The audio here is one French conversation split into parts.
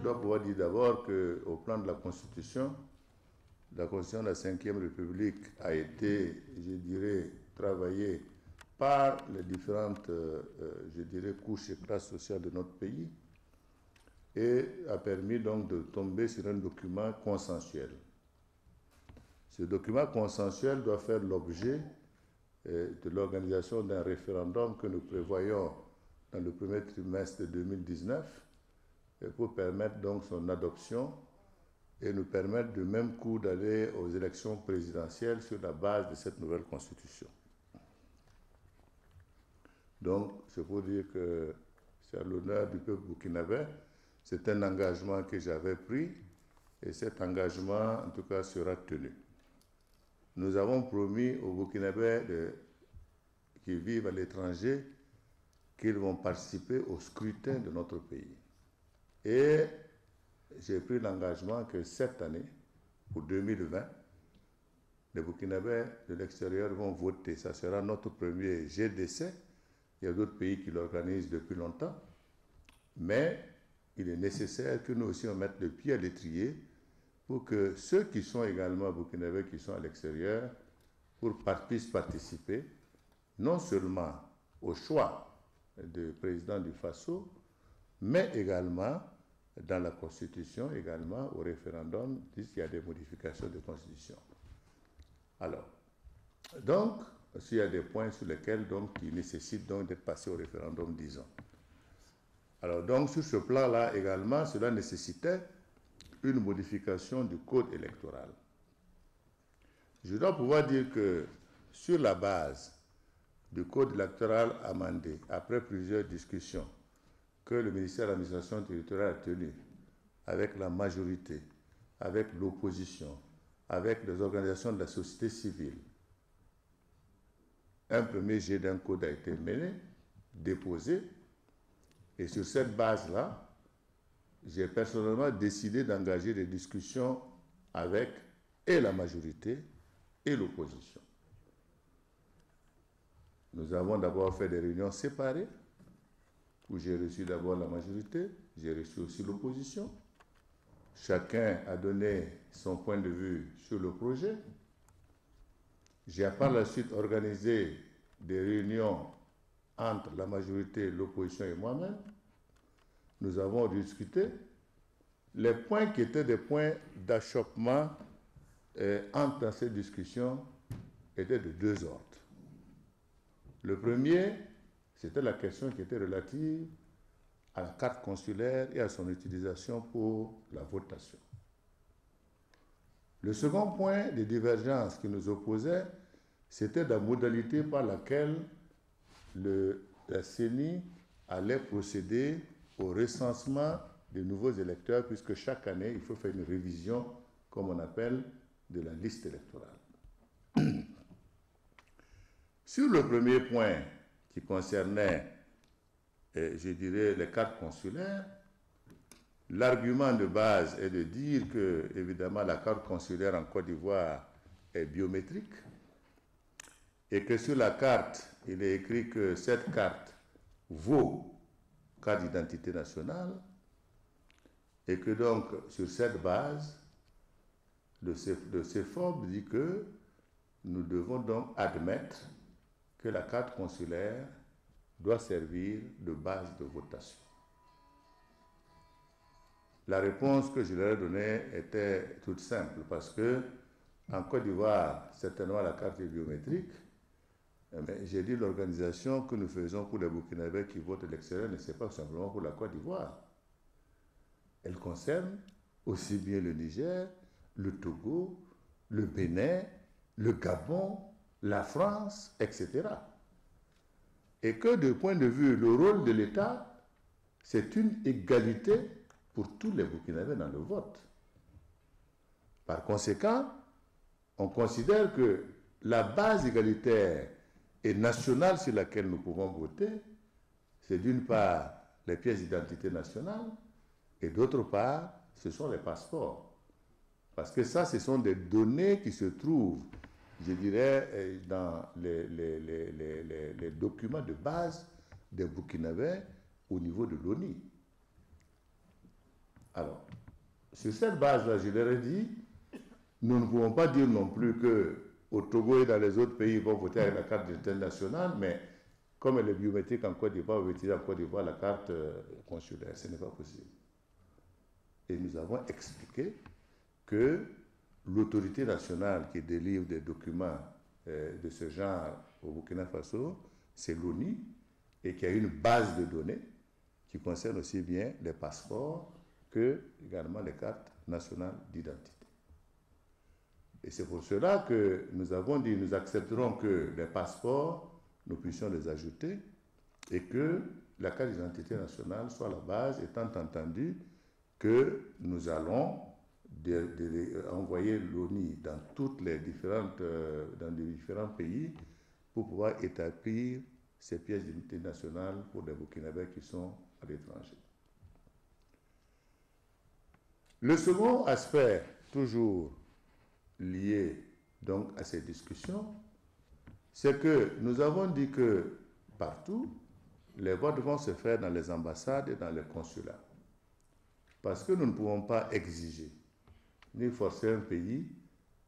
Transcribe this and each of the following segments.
dois pouvoir dire d'abord qu'au plan de la Constitution de la Ve République a été, je dirais, travaillée par les différentes, je dirais, couches et classes sociales de notre pays et a permis donc de tomber sur un document consensuel. Ce document consensuel doit faire l'objet de l'organisation d'un référendum que nous prévoyons dans le premier trimestre de 2019 pour permettre donc son adoption et nous permettre du même coup d'aller aux élections présidentielles sur la base de cette nouvelle constitution. Donc, c'est pour dire que c'est à l'honneur du peuple burkinabé. C'est un engagement que j'avais pris et cet engagement, en tout cas, sera tenu. Nous avons promis aux Burkinabés qui vivent à l'étranger qu'ils vont participer au scrutin de notre pays. Et j'ai pris l'engagement que cette année, pour 2020, les Burkinabés de l'extérieur vont voter. Ça sera notre premier GDC. Il y a d'autres pays qui l'organisent depuis longtemps. Mais il est nécessaire que nous aussi on mette le pied à l'étrier pour que ceux qui sont également burkinabés, qui sont à l'extérieur, puissent participer non seulement au choix du président du Faso, mais également dans la Constitution, également au référendum, puisqu'il y a des modifications de Constitution. Alors, donc, s'il y a des points sur lesquels donc, qui nécessitent donc d'être passés au référendum, disons. Alors, donc, sur ce plan-là également, cela nécessitait une modification du code électoral. Je dois pouvoir dire que sur la base du code électoral amendé, après plusieurs discussions que le ministère de l'administration territoriale a tenues avec la majorité, avec l'opposition, avec les organisations de la société civile, un premier jet d'un code a été mené, déposé, et sur cette base-là, j'ai personnellement décidé d'engager des discussions avec et la majorité et l'opposition. Nous avons d'abord fait des réunions séparées, où j'ai reçu d'abord la majorité, j'ai reçu aussi l'opposition. Chacun a donné son point de vue sur le projet. J'ai par la suite organisé des réunions entre la majorité, l'opposition et moi-même. Nous avons discuté. Les points qui étaient des points d'achoppement entre ces discussions étaient de deux ordres. Le premier, c'était la question qui était relative à la carte consulaire et à son utilisation pour la votation. Le second point de divergence qui nous opposait, c'était la modalité par laquelle la CENI allait procéder au recensement des nouveaux électeurs, puisque chaque année, il faut faire une révision, comme on appelle, de la liste électorale. Sur le premier point qui concernait, je dirais, les cartes consulaires, l'argument de base est de dire que, évidemment, la carte consulaire en Côte d'Ivoire est biométrique et que sur la carte, il est écrit que cette carte vaut carte d'identité nationale et que donc, sur cette base, le CEFOB dit que nous devons donc admettre que la carte consulaire doit servir de base de votation. La réponse que je leur ai donnée était toute simple parce que en Côte d'Ivoire, certainement la carte est biométrique, mais j'ai dit l'organisation que nous faisons pour les Burkinabés qui votent à l'extérieur ne c'est pas simplement pour la Côte d'Ivoire. Elle concerne aussi bien le Niger, le Togo, le Bénin, le Gabon, la France, etc. Et que du point de vue, le rôle de l'État, c'est une égalité pour tous les Burkinabés dans le vote. Par conséquent, on considère que la base égalitaire et nationale sur laquelle nous pouvons voter, c'est d'une part les pièces d'identité nationale et d'autre part, ce sont les passeports. Parce que ça, ce sont des données qui se trouvent, je dirais, dans les documents de base des Burkinabés au niveau de l'ONU. Alors, sur cette base-là, je leur ai dit, nous ne pouvons pas dire non plus qu'au Togo et dans les autres pays, ils vont voter avec la carte d'identité nationale, mais comme elle est biométrique en Côte d'Ivoire, on va utiliser en Côte d'Ivoire la carte consulaire. Ce n'est pas possible. Et nous avons expliqué que l'autorité nationale qui délivre des documents de ce genre au Burkina Faso, c'est l'ONU, et qu'il y a une base de données qui concerne aussi bien les passeports que également les cartes nationales d'identité. Et c'est pour cela que nous avons dit, nous accepterons que les passeports, nous puissions les ajouter et que la carte d'identité nationale soit la base, étant entendu que nous allons envoyer l'ONU dans dans les différents pays pour pouvoir établir ces pièces d'identité nationale pour les Burkinabés qui sont à l'étranger. Le second aspect, toujours lié donc à ces discussions, c'est que nous avons dit que partout, les votes vont se faire dans les ambassades et dans les consulats. Parce que nous ne pouvons pas exiger ni forcer un pays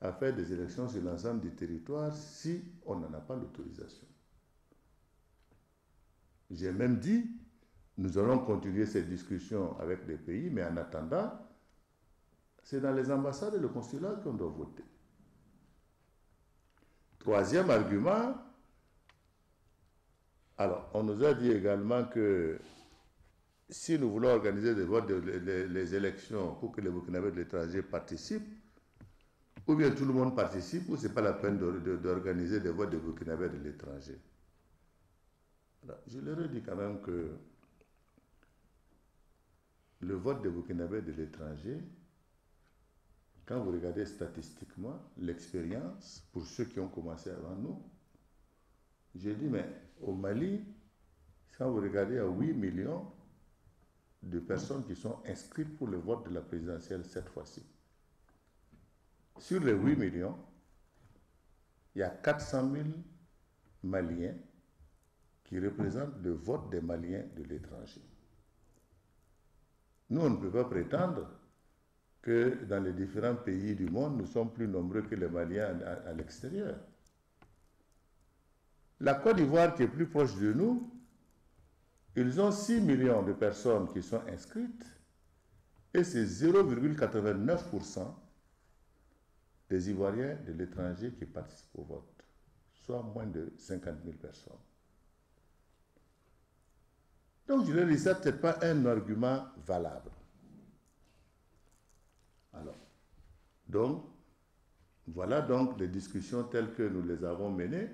à faire des élections sur l'ensemble du territoire si on n'en a pas l'autorisation. J'ai même dit, nous allons continuer ces discussions avec les pays, mais en attendant, c'est dans les ambassades et le consulat qu'on doit voter. Troisième argument, alors on nous a dit également que si nous voulons organiser des votes, les élections pour que les Burkinabés de l'étranger participent, ou bien tout le monde participe, ou ce n'est pas la peine d'organiser des votes de Burkinabés de l'étranger. Je leur ai dit quand même que le vote des Burkinabés de l'étranger, quand vous regardez statistiquement l'expérience, pour ceux qui ont commencé avant nous, j'ai dit, mais au Mali, quand vous regardez à 8 millions de personnes qui sont inscrites pour le vote de la présidentielle cette fois-ci. Sur les 8 millions, il y a 400 000 Maliens qui représentent le vote des Maliens de l'étranger. Nous, on ne peut pas prétendre que dans les différents pays du monde, nous sommes plus nombreux que les Maliens à l'extérieur. La Côte d'Ivoire, qui est plus proche de nous, ils ont 6 millions de personnes qui sont inscrites et c'est 0,89% des Ivoiriens de l'étranger qui participent au vote, soit moins de 50 000 personnes. Donc je leur dis, ça n'est peut-être pas un argument valable. Alors, donc, voilà donc les discussions telles que nous les avons menées.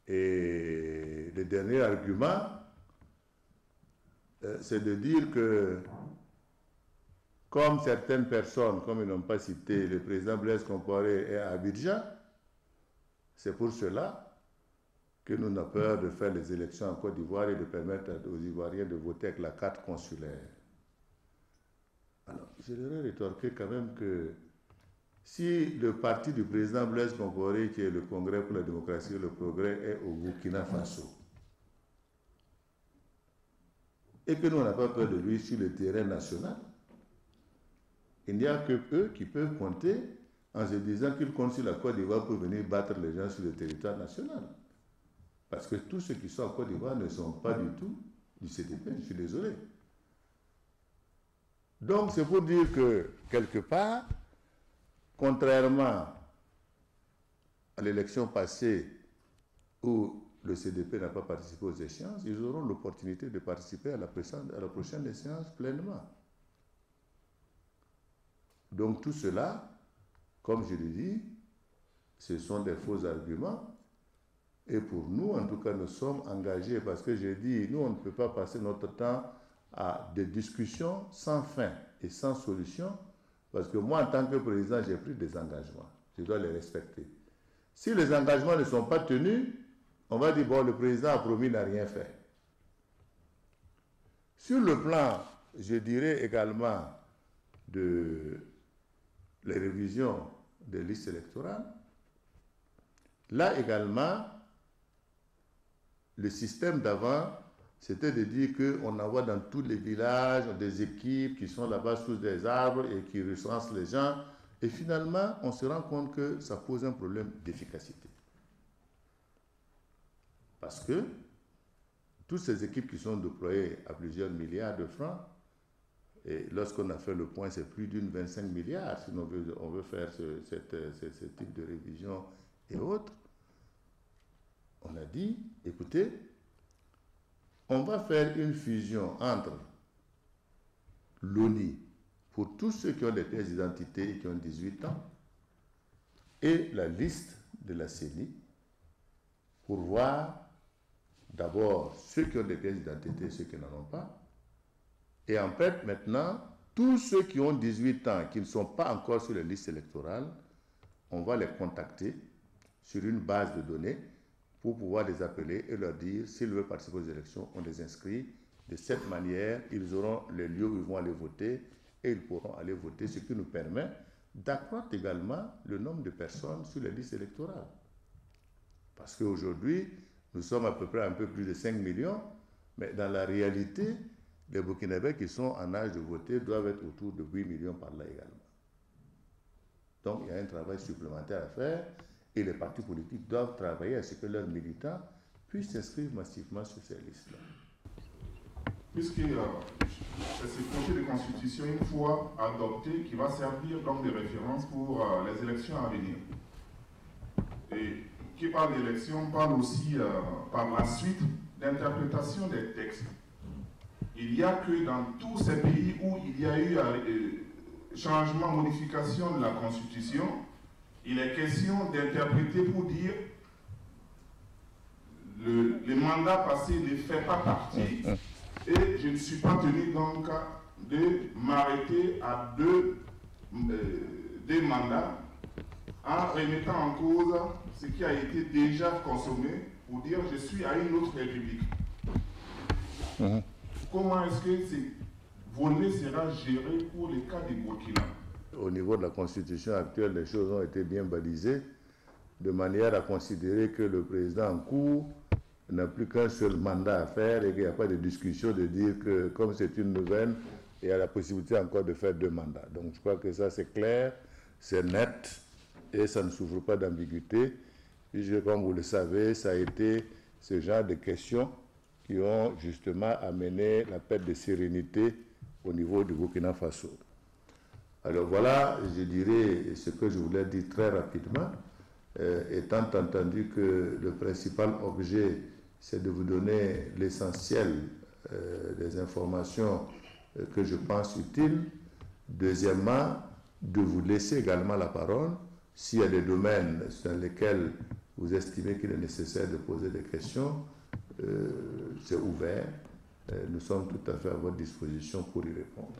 Et le dernier argument, c'est de dire que, comme certaines personnes, comme ils n'ont pas cité, le président Blaise Compaoré est à Abidjan, c'est pour cela que nous n'avons peur de faire les élections en Côte d'Ivoire et de permettre aux Ivoiriens de voter avec la carte consulaire. Alors, je leur ai rétorqué quand même que si le parti du président Blaise Compaoré, qui est le Congrès pour la démocratie et le progrès, est au Burkina Faso, et que nous, on n'a pas peur de lui sur le terrain national, il n'y a que eux qui peuvent compter en se disant qu'ils comptent sur la Côte d'Ivoire pour venir battre les gens sur le territoire national. Parce que tous ceux qui sont en Côte d'Ivoire ne sont pas du tout du CDP, je suis désolé. Donc c'est pour dire que, quelque part, contrairement à l'élection passée où le CDP n'a pas participé aux échéances, ils auront l'opportunité de participer à la prochaine échéance pleinement. Donc tout cela, comme je l'ai dit, ce sont des faux arguments. Et pour nous, en tout cas, nous sommes engagés parce que j'ai dit, nous, on ne peut pas passer notre temps à des discussions sans fin et sans solution, parce que moi, en tant que président, j'ai pris des engagements. Je dois les respecter. Si les engagements ne sont pas tenus, on va dire, bon, le président a promis, n'a rien fait. Sur le plan, je dirais également, de les révisions des listes électorales, là également, le système d'avant, c'était de dire qu'on envoie dans tous les villages des équipes qui sont là-bas sous des arbres et qui recensent les gens. Et finalement, on se rend compte que ça pose un problème d'efficacité. Parce que toutes ces équipes qui sont déployées à plusieurs milliards de francs, et lorsqu'on a fait le point, c'est plus d'une 25 milliards, si on veut faire ce type de révision et autres. On a dit, écoutez, on va faire une fusion entre l'ONI pour tous ceux qui ont des pièces d'identité et qui ont 18 ans et la liste de la CENI pour voir d'abord ceux qui ont des pièces d'identité et ceux qui n'en ont pas. Et en fait, maintenant, tous ceux qui ont 18 ans, qui ne sont pas encore sur les listes électorales, on va les contacter sur une base de données pour pouvoir les appeler et leur dire, s'ils veulent participer aux élections, on les inscrit. De cette manière, ils auront les lieux où ils vont aller voter et ils pourront aller voter, ce qui nous permet d'accroître également le nombre de personnes sur les listes électorales. Parce qu'aujourd'hui, nous sommes à peu près un peu plus de 5 millions, mais dans la réalité, les Burkinabés qui sont en âge de voter doivent être autour de 8 millions par là également. Donc il y a un travail supplémentaire à faire et les partis politiques doivent travailler à ce que leurs militants puissent s'inscrire massivement sur ces listes-là. Puisque ce projet de constitution, une fois adopté, qui va servir comme de référence pour les élections à venir. Et qui parle d'élections parle aussi par la suite d'interprétation des textes. Il n'y a que dans tous ces pays où il y a eu changement, modification de la Constitution, il est question d'interpréter pour dire le mandat passé ne fait pas partie et je ne suis pas tenu donc de m'arrêter à deux mandats en remettant en cause ce qui a été déjà consommé pour dire je suis à une autre république. Comment est-ce que ce volet sera géré pour les cas des Burkina? Au niveau de la constitution actuelle, les choses ont été bien balisées, de manière à considérer que le président en cours n'a plus qu'un seul mandat à faire et qu'il n'y a pas de discussion de dire que comme c'est une nouvelle, il y a la possibilité encore de faire 2 mandats. Donc je crois que ça c'est clair, c'est net et ça ne souffre pas d'ambiguïté, puisque comme vous le savez, ça a été ce genre de questions qui ont justement amené la perte de sérénité au niveau du Burkina Faso. Alors voilà, je dirais ce que je voulais dire très rapidement, étant entendu que le principal objet, c'est de vous donner l'essentiel des informations que je pense utiles. Deuxièmement, de vous laisser également la parole s'il y a des domaines dans lesquels vous estimez qu'il est nécessaire de poser des questions. C'est ouvert. Nous sommes tout à fait à votre disposition pour y répondre.